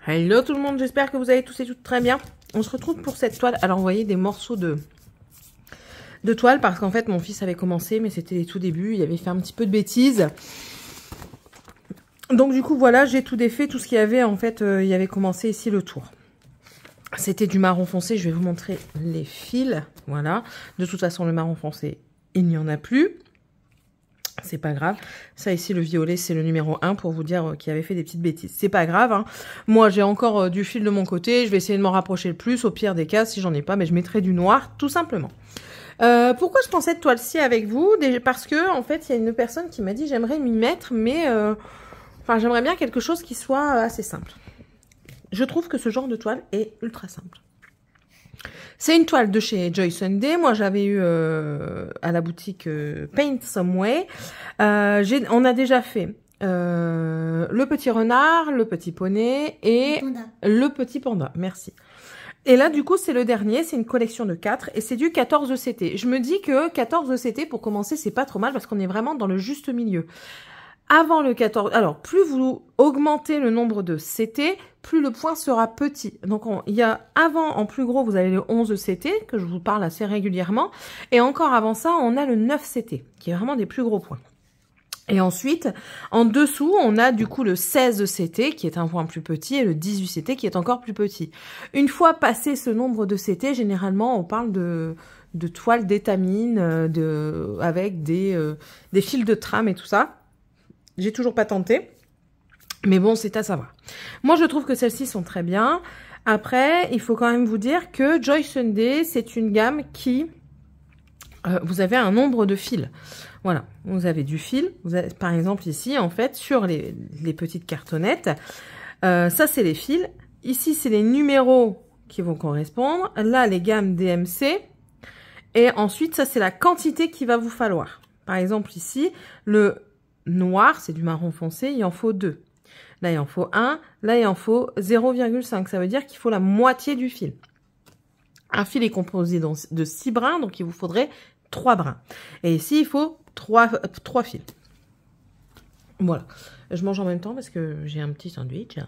Hello tout le monde, j'espère que vous allez tous et toutes très bien. On se retrouve pour cette toile. Alors vous voyez des morceaux de toile parce qu'en fait mon fils avait commencé mais c'était les tout débuts, il avait fait un petit peu de bêtises. Donc du coup voilà, j'ai tout défait, tout ce qu'il y avait en fait, il avait commencé ici le tour. C'était du marron foncé, je vais vous montrer les fils, voilà. De toute façon le marron foncé, il n'y en a plus. C'est pas grave. Ça ici, le violet, c'est le numéro 1 pour vous dire qu'il avait fait des petites bêtises. C'est pas grave. Hein. Moi, j'ai encore du fil de mon côté. Je vais essayer de m'en rapprocher le plus. Au pire des cas, si j'en ai pas, mais je mettrai du noir, tout simplement. Pourquoi je prends cette toile-ci avec vous? Parce que, en fait, il y a une personne qui m'a dit j'aimerais m'y mettre, mais enfin, j'aimerais bien quelque chose qui soit assez simple. Je trouve que ce genre de toile est ultra simple. C'est une toile de chez Joy Sunday. Moi, j'avais eu à la boutique Paint Some Way. On a déjà fait le petit renard, le petit poney et le petit panda. Merci. Et là, du coup, c'est le dernier. C'est une collection de 4 et c'est du 14 CT. Je me dis que 14 CT, pour commencer, c'est pas trop mal parce qu'on est vraiment dans le juste milieu. Avant le 14, alors plus vous augmentez le nombre de CT, plus le point sera petit. Donc il y a avant, en plus gros, vous avez le 11 CT, que je vous parle assez régulièrement. Et encore avant ça, on a le 9 CT, qui est vraiment des plus gros points. Et ensuite, en dessous, on a du coup le 16 CT, qui est un point plus petit, et le 18 CT, qui est encore plus petit. Une fois passé ce nombre de CT, généralement, on parle de toiles d'étamine, avec des fils de trame et tout ça. J'ai toujours pas tenté, mais bon, c'est à savoir. Moi, je trouve que celles-ci sont très bien. Après, il faut quand même vous dire que Joy Sunday, c'est une gamme qui... vous avez un nombre de fils. Voilà, vous avez du fil. Vous avez, par exemple, ici, en fait, sur les petites cartonnettes, ça, c'est les fils. Ici, c'est les numéros qui vont correspondre. Là, les gammes DMC. Et ensuite, ça, c'est la quantité qu'il va vous falloir. Par exemple, ici, le... noir, c'est du marron foncé, il en faut 2. Là, il en faut 1. Là, il en faut 0,5. Ça veut dire qu'il faut la moitié du fil. Un fil est composé de 6 brins, donc il vous faudrait 3 brins. Et ici, il faut 3 fils. Voilà. Je mange en même temps parce que j'ai un petit sandwich.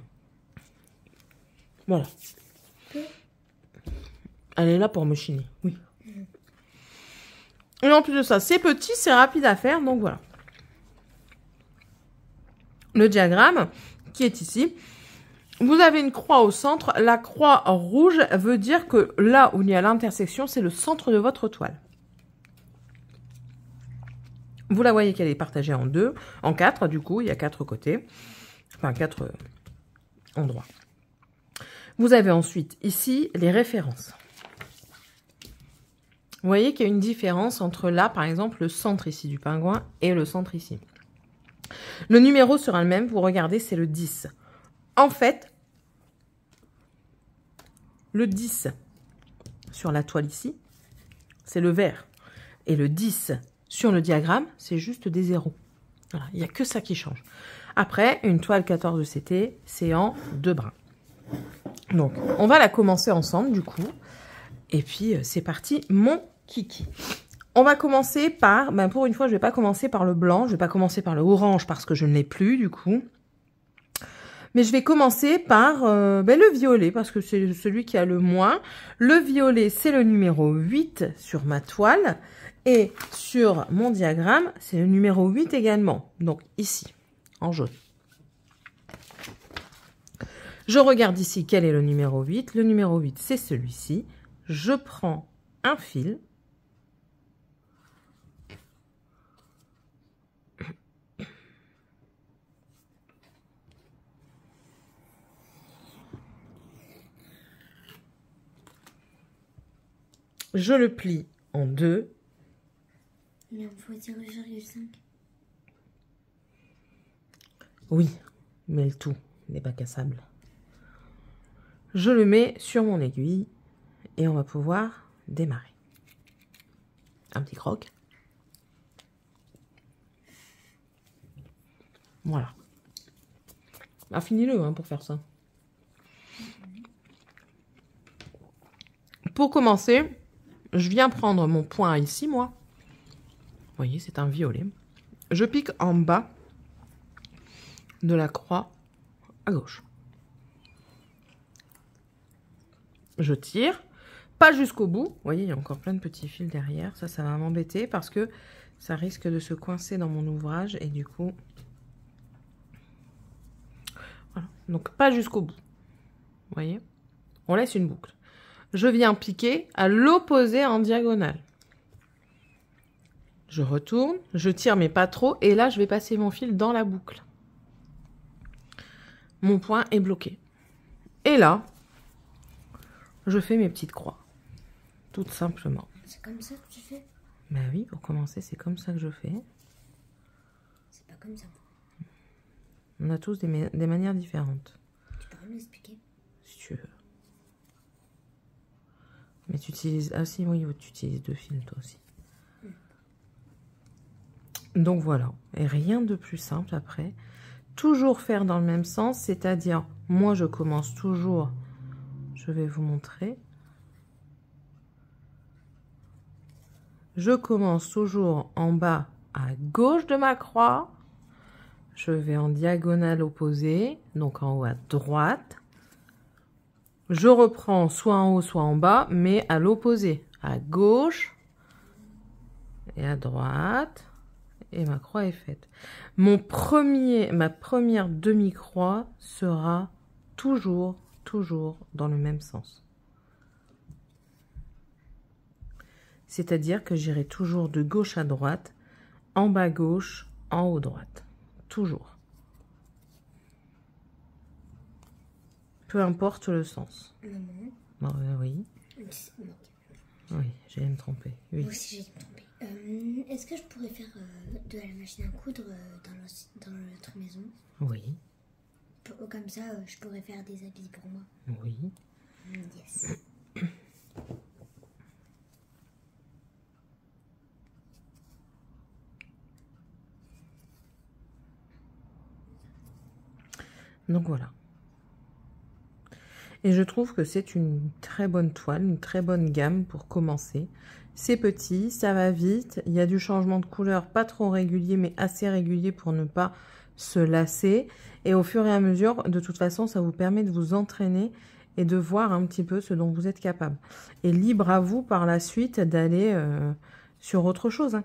Voilà. Elle est là pour me chiner. Oui. Et en plus de ça, c'est petit, c'est rapide à faire, donc voilà. Le diagramme qui est ici. Vous avez une croix au centre. La croix rouge veut dire que là où il y a l'intersection, c'est le centre de votre toile. Vous la voyez qu'elle est partagée en 2, en 4 du coup, il y a 4 côtés. Enfin 4 endroits. Vous avez ensuite ici les références. Vous voyez qu'il y a une différence entre là, par exemple, le centre ici du pingouin et le centre ici. Le numéro sera le même, vous regardez, c'est le 10. En fait, le 10 sur la toile ici, c'est le vert. Et le 10 sur le diagramme, c'est juste des zéros. Voilà, il n'y a que ça qui change. Après, une toile 14 CT, c'est en 2 brins. Donc, on va la commencer ensemble, du coup. Et puis, c'est parti, mon kiki. On va commencer par, ben pour une fois, je vais pas commencer par le blanc, je vais pas commencer par le orange parce que je ne l'ai plus du coup. Mais je vais commencer par le violet parce que c'est celui qui a le moins. Le violet, c'est le numéro 8 sur ma toile. Et sur mon diagramme, c'est le numéro 8 également. Donc ici, en jaune. Je regarde ici quel est le numéro 8. Le numéro 8, c'est celui-ci. Je prends un fil. Je le plie en 2. Mais il faut 0,5. Oui, mais le tout n'est pas cassable. Je le mets sur mon aiguille et on va pouvoir démarrer. Un petit croc. Voilà. Affinez-le pour faire ça. Pour commencer, je viens prendre mon point ici, moi. Vous voyez, c'est un violet. Je pique en bas de la croix à gauche. Je tire, pas jusqu'au bout. Vous voyez, il y a encore plein de petits fils derrière. Ça va m'embêter parce que ça risque de se coincer dans mon ouvrage et du coup... Voilà. Donc pas jusqu'au bout. Vous voyez? On laisse une boucle. Je viens piquer à l'opposé en diagonale. Je retourne, je tire mais pas trop et là je vais passer mon fil dans la boucle. Mon point est bloqué. Et là, je fais mes petites croix. Tout simplement. C'est comme ça que tu fais? Ben oui, pour commencer, c'est comme ça que je fais. C'est pas comme ça. On a tous des manières différentes. Tu pourrais m'expliquer? Si tu veux. Mais tu utilises... Ah si, oui, tu utilises 2 fils toi aussi. Donc voilà. Et rien de plus simple après. Toujours faire dans le même sens, c'est-à-dire, moi je commence toujours... Je vais vous montrer. Je commence toujours en bas à gauche de ma croix. Je vais en diagonale opposée, donc en haut à droite. Je reprends soit en haut, soit en bas, mais à l'opposé, à gauche et à droite. Et ma croix est faite. Ma première demi-croix sera toujours dans le même sens. C'est-à-dire que j'irai toujours de gauche à droite, en bas gauche, en haut droite. Toujours. Peu importe le sens. Maman. Oui. Oui, j'allais me tromper. Oui. Moi aussi, j'ai me tromper. Est-ce que je pourrais faire de la machine à coudre dans notre maison? Oui. Comme ça, je pourrais faire des habits pour moi. Oui. Yes. Donc voilà. Et je trouve que c'est une très bonne toile, une très bonne gamme pour commencer. C'est petit, ça va vite, il y a du changement de couleur, pas trop régulier, mais assez régulier pour ne pas se lasser. Et au fur et à mesure, de toute façon, ça vous permet de vous entraîner et de voir un petit peu ce dont vous êtes capable. Et libre à vous par la suite d'aller sur autre chose. Hein.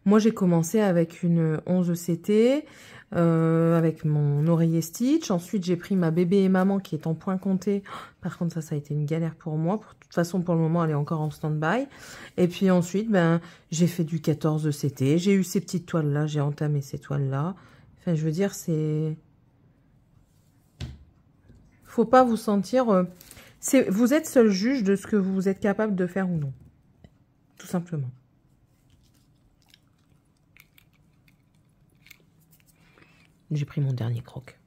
Moi, j'ai commencé avec une 11 CT, avec mon oreiller stitch. Ensuite, j'ai pris ma bébé et maman qui est en point compté. Par contre, ça a été une galère pour moi. De toute façon, pour le moment, elle est encore en stand-by. Et puis ensuite, j'ai fait du 14 CT. J'ai eu ces petites toiles-là. J'ai entamé ces toiles-là. Enfin, je veux dire, c'est... Faut pas vous sentir... Vous êtes seul juge de ce que vous êtes capable de faire ou non. Tout simplement. J'ai pris mon dernier croc.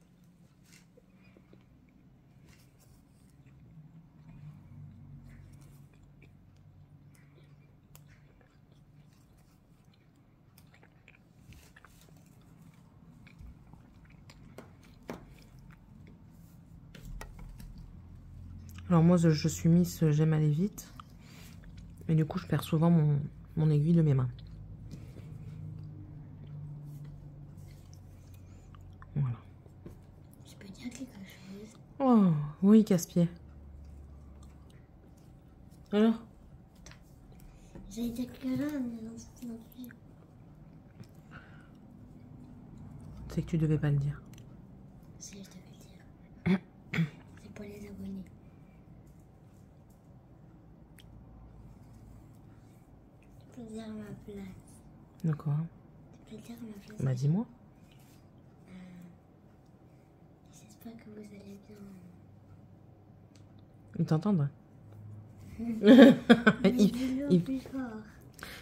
Alors moi, je suis Miss, j'aime aller vite. Et du coup, je perds souvent mon aiguille de mes mains. Voilà. Je peux dire quelque chose? Oh, oui, casse-pied. Alors? J'allais dire quelque chose, mais non, c'est non plus. C'est que tu devais pas le dire. Si, je devais le dire. C'est pour les abonnés. Tu peux le dire à ma place. De quoi? Tu peux le dire à ma place. Bah dis-moi. J'espère que vous allez bien. Ils t'entendent? Il... plus fort.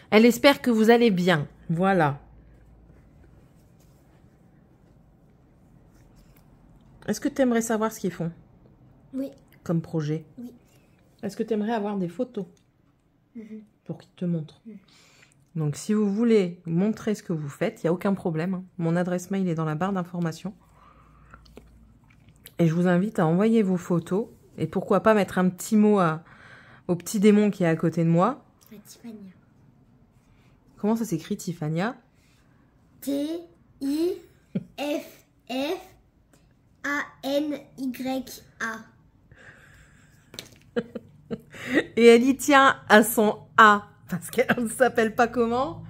Elle espère que vous allez bien. Voilà. Est-ce que tu aimerais savoir ce qu'ils font? Oui. Comme projet? Oui. Est-ce que tu aimerais avoir des photos pour qu'ils te montrent? Donc, si vous voulez montrer ce que vous faites, il n'y a aucun problème. Hein. Mon adresse mail est dans la barre d'information. Et je vous invite à envoyer vos photos. Et pourquoi pas mettre un petit mot au petit démon qui est à côté de moi. Tiffania. Comment ça s'écrit, Tiffania? T-I-F-F-A-N-Y-A. Et elle y tient à son A. Parce qu'elle ne s'appelle pas comment?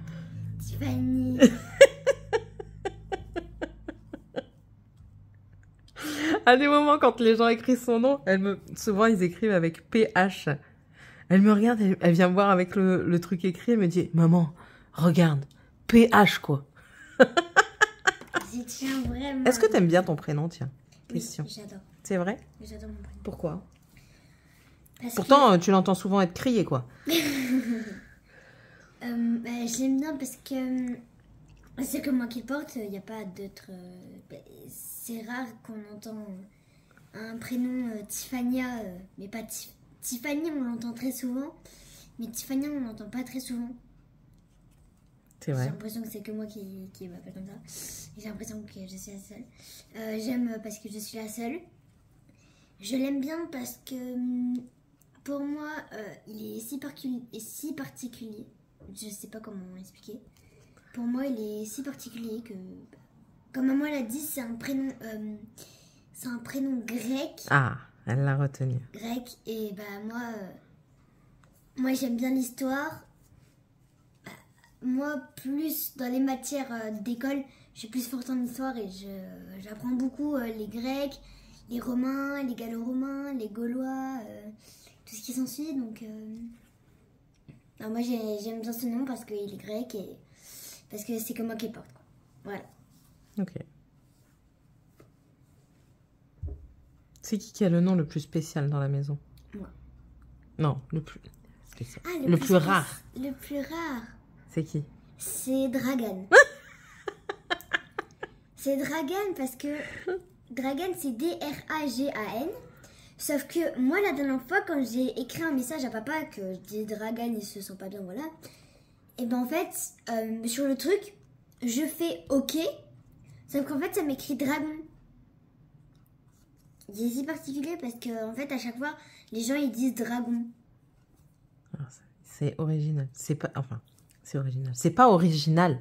Tiffany. À des moments, quand les gens écrivent son nom, souvent ils écrivent avec PH. Elle me regarde, elle vient me voir avec le truc écrit, elle me dit, maman, regarde, PH quoi. J'y tiens vraiment. Est-ce que t'aimes bien ton prénom, tiens? Question. Oui, j'adore. C'est vrai? J'adore mon prénom. Pourquoi? Parce Pourtant, tu l'entends souvent être crié, quoi. Je l'aime bien parce que c'est que moi qui le porte, il n'y a pas d'autres. C'est rare qu'on entend un prénom Tiffania, mais pas Tiffany, on l'entend très souvent, mais Tiffania, on l'entend pas très souvent. C'est J'ai vrai. l'impression que c'est que moi qui m'appelle comme ça. J'ai l'impression que je suis la seule. J'aime parce que je suis la seule. Je l'aime bien parce que pour moi, il est si particulier. Je sais pas comment l'expliquer. Pour moi, il est si particulier que, comme maman l'a dit, c'est un prénom grec. Ah, elle l'a retenu. Grec, et moi j'aime bien l'histoire. Moi, plus dans les matières d'école, je suis plus forte en histoire et j'apprends beaucoup les Grecs, les Romains, les Gallo-Romains, les Gaulois, tout ce qui s'ensuit. Donc, alors moi j'aime bien ce nom parce qu'il est grec et parce que c'est comme moi qui le porte, quoi. Voilà. Ok. C'est qui a le nom le plus spécial dans la maison? Moi. Non, le plus spécial. Ah, le plus rare. Le plus rare. C'est qui? C'est Dragan. C'est Dragan parce que Dragan c'est D-R-A-G-A-N. Sauf que moi la dernière fois quand j'ai écrit un message à papa que je dis Dragan il se sent pas bien, voilà. Et ben en fait sur le truc je fais OK. Sauf qu'en fait ça m'écrit Dragon. C'est si particulier parce que en fait à chaque fois les gens ils disent Dragon. C'est original. C'est pas, enfin, c'est original. C'est pas original.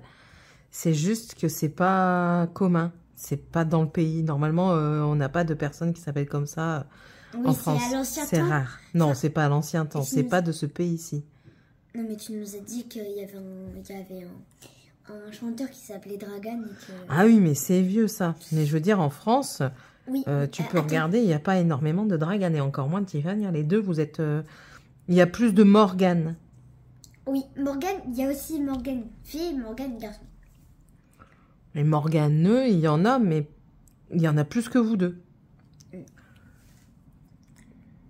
C'est juste que c'est pas commun. C'est pas dans le pays. Normalement, on n'a pas de personnes qui s'appellent comme ça en France. C'est à l'ancien C'est temps. rare. Non, c'est pas à l'ancien temps. C'est pas de ce pays-ci. Non, mais tu nous as dit qu'il y avait un chanteur qui s'appelait Dragan. Et que... Ah oui, mais c'est vieux ça. Mais je veux dire, en France, oui. tu peux regarder, il n'y a pas énormément de Dragan et encore moins de Tiffany. Les deux, vous êtes. Il y a plus de Morgane. Oui, Morgane, il y a aussi Morgane fille, Morgane garçon. Et Morganeux, il y en a, mais il y en a plus que vous deux.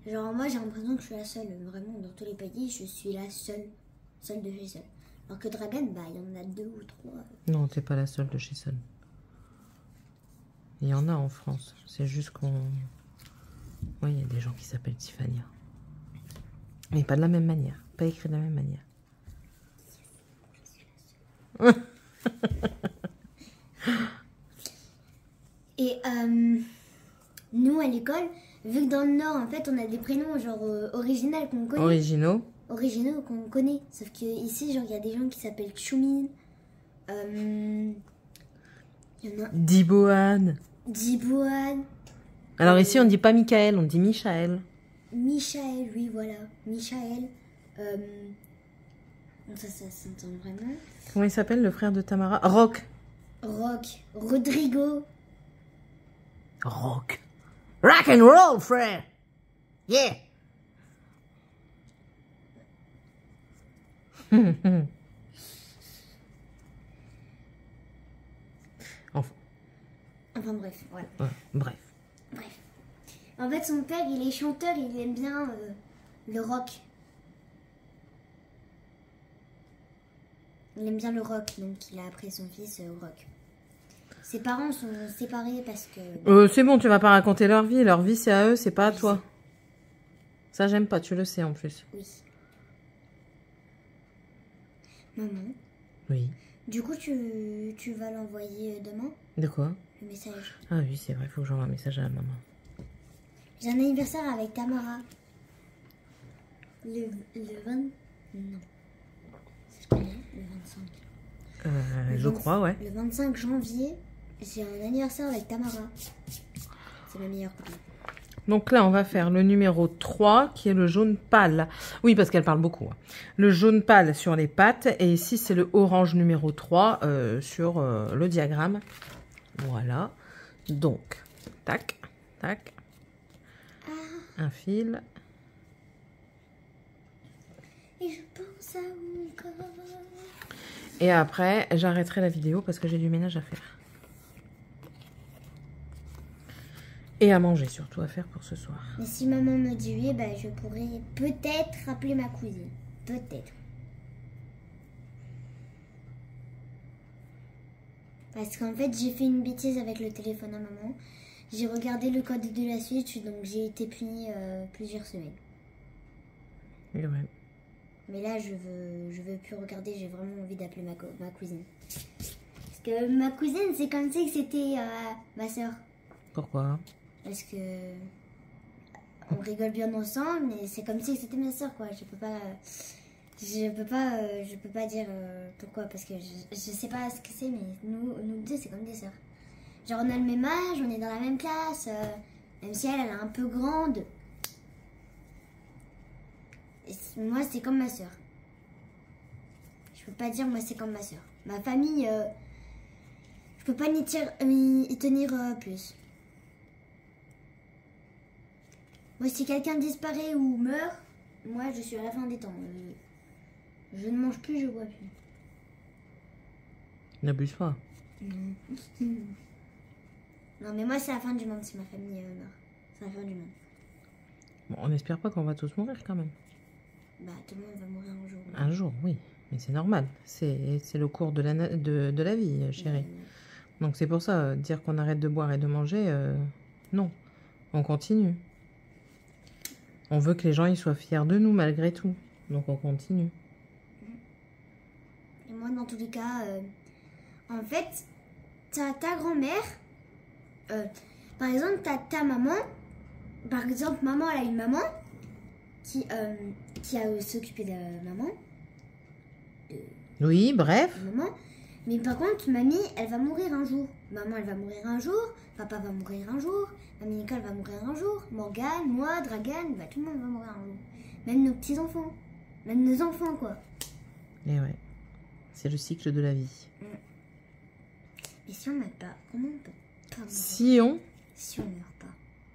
Genre, moi, j'ai l'impression que je suis la seule. Vraiment, dans tous les pays, je suis la seule. Seule de chez seule. Alors que Dragan, bah, il y en a 2 ou 3. Non, t'es pas la seule de chez Sun. Il y en a en France. C'est juste qu'on... Oui, il y a des gens qui s'appellent Tiffany. Mais pas de la même manière. Pas écrit de la même manière. Et nous, à l'école, vu que dans le Nord, en fait, on a des prénoms genre originaux qu'on connaît. Originaux qu'on connaît. Sauf que ici, genre, il y a des gens qui s'appellent Tchoumin. Il y en a... Diboan. Diboan. Alors ici, on dit pas Michael, on dit Michael. Michael, oui, voilà. Michael. Ça s'entend vraiment. Comment il s'appelle, le frère de Tamara? Rock. Rodrigo. Rock. Rock and roll, frère. Yeah. Enfin bref, voilà. Ouais, bref. En fait, son père, il est chanteur, il aime bien le rock. Il aime bien le rock, donc il a appris son fils au rock. Ses parents sont séparés parce que... c'est bon, tu vas pas raconter leur vie. Leur vie, c'est à eux, c'est pas à toi. Ça, j'aime pas, tu le sais en plus. Oui. Maman. Oui. Du coup, tu vas l'envoyer demain? De quoi? Le message. Ah oui, c'est vrai, il faut que j'envoie un message à la maman. J'ai un anniversaire avec Tamara. Le 20... Non. C'est combien? Le 25. Je crois, ouais. Le 25 janvier, j'ai un anniversaire avec Tamara. C'est ma meilleure copine. Donc là, on va faire le numéro 3, qui est le jaune pâle. Oui, parce qu'elle parle beaucoup. Hein. Le jaune pâle sur les pattes. Et ici, c'est le orange numéro 3 sur le diagramme. Voilà. Donc, tac, tac. Un fil. Et je pense à mon corps. Et après, j'arrêterai la vidéo parce que j'ai du ménage à faire. Et à manger surtout à faire pour ce soir. Mais si maman me dit oui, bah, je pourrais peut-être appeler ma cousine. Peut-être. Parce qu'en fait, j'ai fait une bêtise avec le téléphone à maman. J'ai regardé le code de la Switch, donc j'ai été punie plusieurs semaines. Et ouais. Mais là, je veux plus regarder, j'ai vraiment envie d'appeler ma cousine. Parce que ma cousine, c'est comme si c'était ma soeur. Pourquoi? Parce que on rigole bien ensemble, mais c'est comme si c'était ma soeur, quoi. Je peux pas dire pourquoi, parce que je sais pas ce que c'est, mais nous deux, c'est comme des sœurs. Genre, on a le même âge, on est dans la même classe, même si elle est un peu grande. Et moi, c'est comme ma soeur. Je peux pas dire, moi, c'est comme ma soeur. Ma famille, je peux pas y tenir plus. Moi, si quelqu'un disparaît ou meurt, moi, je suis à la fin des temps. Je ne mange plus, je bois plus. N'abuse pas. Non, mais moi, c'est la fin du monde si ma famille meurt. C'est la fin du monde. Bon, on n'espère pas qu'on va tous mourir quand même. Bah, tout le monde va mourir un jour. Un jour, oui. Mais c'est normal. C'est le cours de la vie, chérie. Donc c'est pour ça, dire qu'on arrête de boire et de manger, non. On continue. On veut que les gens ils soient fiers de nous malgré tout. Donc on continue. Et moi, dans tous les cas, en fait, ta grand-mère, par exemple, ta maman, par exemple, maman, elle a une maman qui a s'occupé de maman. Oui, bref. Maman. Mais par contre, mamie, elle va mourir un jour. Maman, elle va mourir un jour. Papa va mourir un jour. Mamie Nicole va mourir un jour. Morgane, moi, Dragan, bah, tout le monde va mourir un jour. Même nos petits-enfants. Même nos enfants, quoi. Et ouais. C'est le cycle de la vie. Mais si on meurt pas, comment on peut pas mourir? Si on meurt pas,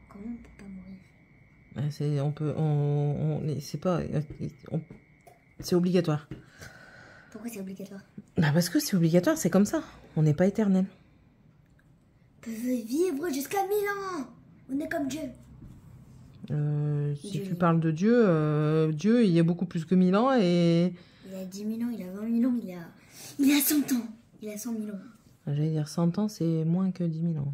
comment on peut pas mourir? C'est obligatoire. Pourquoi c'est obligatoire? Bah parce que c'est obligatoire, c'est comme ça. On n'est pas éternel. On peut vivre jusqu'à 1000 ans. On est comme Dieu. Si tu parles de Dieu, Dieu, il y a beaucoup plus que 1000 ans et... Il a 10 000 ans, il a 20 000 ans, il a 100 ans. Il a 100 000 ans. J'allais dire 100 ans, c'est moins que 10 000 ans.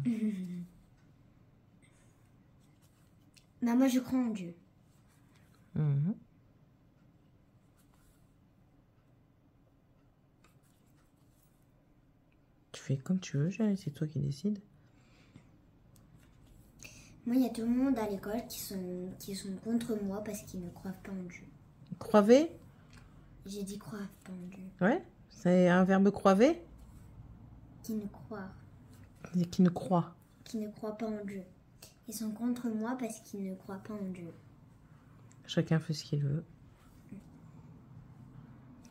Bah moi, je crois en Dieu. Tu fais comme tu veux, chérie, c'est toi qui décides. Moi, il y a tout le monde à l'école qui sont contre moi parce qu'ils ne croient pas en Dieu. Croiver? J'ai dit croire pas en Dieu. Ouais, c'est un verbe croiver? Qui ne croient. Qui ne croit. Qui ne croient pas en Dieu. Ils sont contre moi parce qu'ils ne croient pas en Dieu. Chacun fait ce qu'il veut.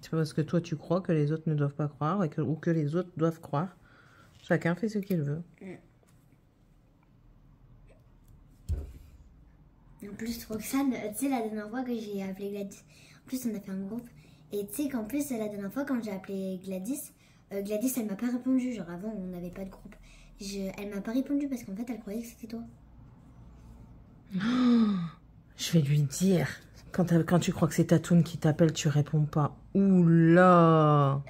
C'est pas parce que toi tu crois que les autres ne doivent pas croire ou que les autres doivent croire. Chacun fait ce qu'il veut. En plus, Roxane, tu sais, la dernière fois que j'ai appelé Gladys, en plus on a fait un groupe, et tu sais qu'en plus, la dernière fois quand j'ai appelé Gladys, Gladys elle m'a pas répondu, genre avant on n'avait pas de groupe. Elle m'a pas répondu parce qu'en fait elle croyait que c'était toi. Je vais lui dire, quand tu crois que c'est Tatoune qui t'appelle, tu réponds pas. Oula!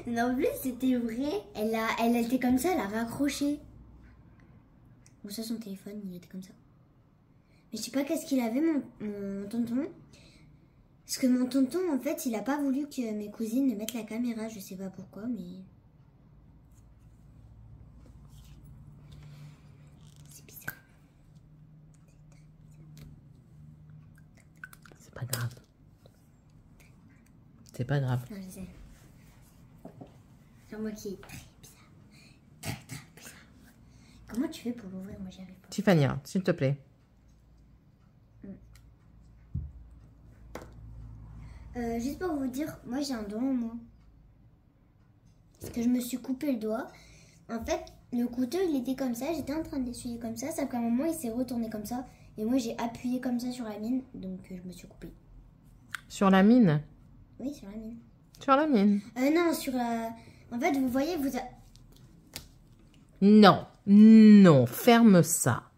Non, en plus c'était vrai, elle était comme ça, elle a raccroché. Bon, ça son téléphone, il était comme ça. Mais je sais pas qu'est-ce qu'il avait mon tonton. Parce que mon tonton, en fait, il a pas voulu que mes cousines ne mettent la caméra. Je sais pas pourquoi, mais... C'est bizarre. C'est pas grave. C'est pas grave. Non, je sais. C'est moi qui est très bizarre. Très, très bizarre. Comment tu fais pour l'ouvrir? Moi, j'y arrive pas. Tiffany, s'il te plaît. Juste pour vous dire, moi j'ai un doigt en moins. Parce que je me suis coupé le doigt. En fait, le couteau il était comme ça, j'étais en train de l'essuyer comme ça, sauf qu'à un moment il s'est retourné comme ça. Et moi j'ai appuyé comme ça sur la mine, donc je me suis coupé. Sur la mine? Oui, sur la mine. Sur la mine? Non, sur la... En fait, vous voyez, Non, non, ferme ça.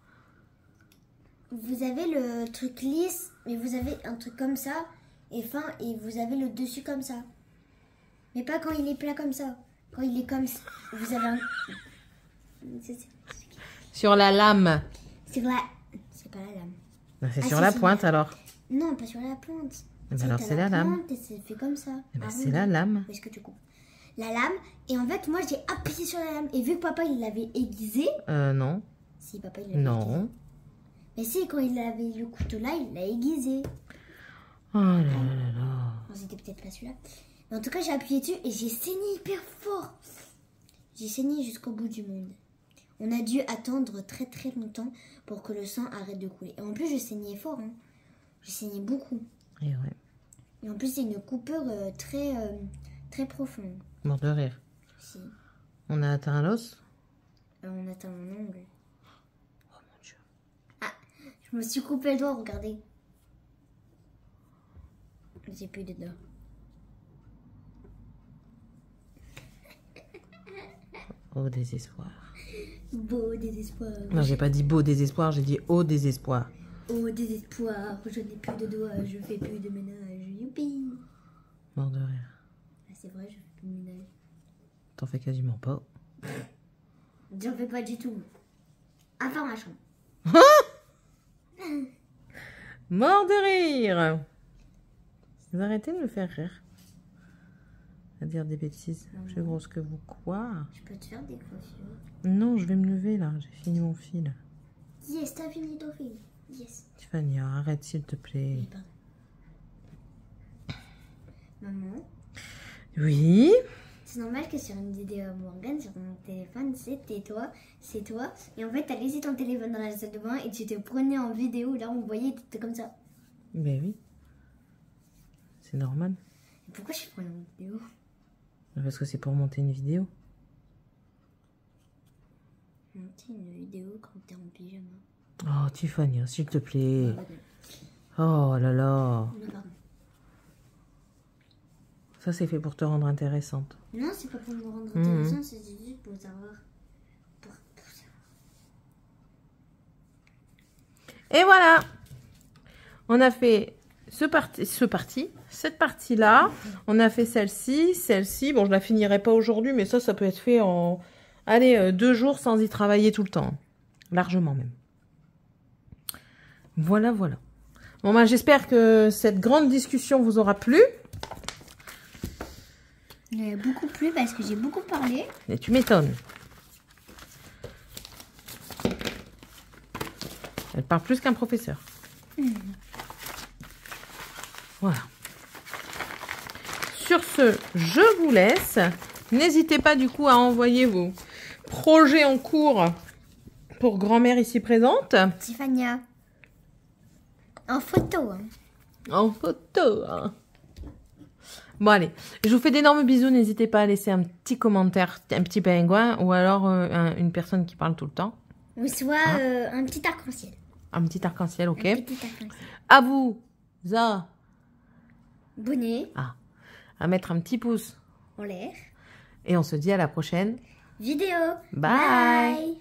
Vous avez le truc lisse, mais vous avez un truc comme ça, et fin, et vous avez le dessus comme ça. Mais pas quand il est plat comme ça. Quand il est comme ça, vous avez un... Sur la lame. C'est la... C'est pas la lame. C'est sur la pointe alors. Non, pas sur la pointe. Ben alors c'est la lame. Et c'est fait comme ça. Ben c'est la lame. Où est-ce que tu coupes? La lame. Et en fait, moi j'ai appuyé sur la lame. Et vu que papa il l'avait aiguisé. Non. Si papa il l'avait Non. aiguisé. Mais si, quand il avait le couteau là, il l'a aiguisé. Oh là là là. Non, c'était peut-être pas celui-là. Mais en tout cas, j'ai appuyé dessus et j'ai saigné hyper fort. J'ai saigné jusqu'au bout du monde. On a dû attendre très très longtemps pour que le sang arrête de couler. Et en plus, je saignais fort. Hein. Je saignais beaucoup. Et ouais. Et en plus, c'est une coupure très profonde. Mort de rire. Si. On a atteint l'os? On atteint mon ongle. Oh mon Dieu. Ah, je me suis coupé le doigt, regardez. J'ai plus de doigts. Au désespoir. Beau désespoir. Non, j'ai pas dit beau désespoir, j'ai dit au désespoir. Oh désespoir, je n'ai plus de doigts, je fais plus de ménage. Youpi. Mort de rire. Ah, c'est vrai, je fais plus de ménage. T'en fais quasiment pas. J'en fais pas du tout. À part ma chambre. Mort de rire. Vous arrêtez de me faire rire. À dire des bêtises. Je suis grosse que vous, quoi? Je peux te faire des coiffures. Non, je vais me lever là. J'ai fini mon fil. Yes, t'as fini ton film. Yes. Tiffany, arrête s'il te plaît. Oui, pardon. Maman, Oui. c'est normal que sur une vidéo à Morgane, sur mon téléphone, c'est toi. Et en fait, t'as laissé ton téléphone dans la salle de bain et tu te prenais en vidéo. Là, on voyait, t'étais comme ça. Ben oui. C'est normal. Et pourquoi je prenais en vidéo? Parce que c'est pour monter une vidéo. Monter une vidéo quand t'es en pyjama. Oh, Tiffany, s'il te plaît. Ah, Oh là là. non, pardon. Ça, c'est fait pour te rendre intéressante. Non, c'est pas pour me rendre intéressant, c'est juste pour savoir. Pour savoir. Et voilà. On a fait cette partie-là. On a fait celle-ci. Bon, je la finirai pas aujourd'hui, mais ça peut être fait en... Allez, 2 jours sans y travailler tout le temps. Largement même. Voilà, voilà. Bon, ben, j'espère que cette grande discussion vous aura plu. Il y a beaucoup plu parce que j'ai beaucoup parlé. Et tu m'étonnes. Elle parle plus qu'un professeur. Voilà. Sur ce, je vous laisse. N'hésitez pas du coup à envoyer vos projets en cours pour grand-mère ici présente. Tiffania. En photo. Hein. En photo. Hein. Bon allez, je vous fais d'énormes bisous. N'hésitez pas à laisser un petit commentaire, un petit pingouin ou alors une personne qui parle tout le temps. Ou soit un petit arc-en-ciel. Un petit arc-en-ciel, ok. Un petit arc-en-ciel. À vous, Bonnet. à mettre un petit pouce En l'air. et on se dit à la prochaine Vidéo. Bye. Bye.